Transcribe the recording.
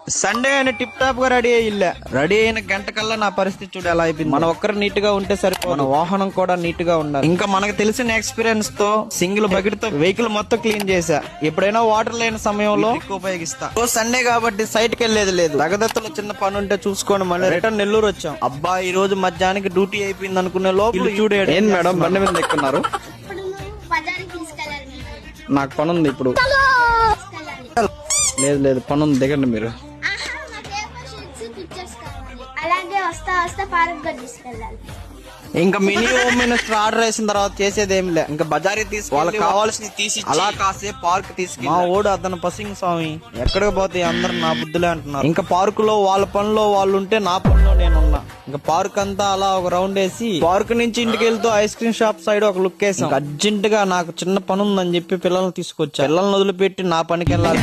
Sunday అని tip top గా ready అయ్యిల్లా. Ready అయిన గంట కల్లా నా పరిస్థితి చూడు ఎలా అయిపోయింది. మన ఒక్కరు నీట్ గా ఉంటే సరిపోదు, మన వాహనం కూడా నీట్ గా ఉండాలి. ఇంకా మనకు తెలిసిన ఎక్స్పీరియన్స్ తో సింగిల్ బకెట్ తో వెహికల్ మొత్తం క్లీన్ చేశా. ఎప్పుడైనా వాటర్ లేని సమయంలో ఉపయోగిస్తా. సండే కాబట్టి సైట్ కి వెళ్ళేది లేదు. లగదత్తులో చిన్న పని ఉంటే చూసుకోండి. మళ్ళీ రిటర్న్ నెల్లూరు వచ్చాం. అబ్బా ఈ రోజు మధ్యాహ్నానికి డ్యూటీ అయిపోయింది అనుకునే లోపల చూడాడు. ఏం మేడం బండి మీద ఎక్కున్నారు? నాకు పని ఉంది ఇప్పుడు. లేదు లేదు పని ఉంది, దిగండి మీరు. అలాగే వస్తా వస్తా పార్క్ తీసుకెళ్ళాలి. ఇంకా మినీ హోమ్ మినిస్టర్ ఆర్డర్ వేసిన తర్వాత చేసేది ఏం లే. ఇంకా బజారీ తీసుకు వాళ్ళకి కావాల్సింది తీసి అలా కాసేపు పార్క్ తీసుకు. మా ఓడు అతను పసింగ్ స్వామి ఎక్కడికి పోతే అందరు నా బుద్ధులే అంటున్నారు. ఇంకా పార్క్ లో వాళ్ళ పనిలో వాళ్ళు ఉంటే నా పనిలో నేనున్నా. ఇంకా పార్క్ అంతా అలా ఒక రౌండ్ వేసి పార్క్ నుంచి ఇంటికి వెళ్తూ ఐస్ క్రీమ్ షాప్ సైడ్ ఒక లుక్ వేసాం. అర్జెంట్ గా నాకు చిన్న పని ఉందని చెప్పి పిల్లల్ని తీసుకొచ్చా. పిల్లల్ని వదిలిపెట్టి నా పనికి వెళ్ళాలి.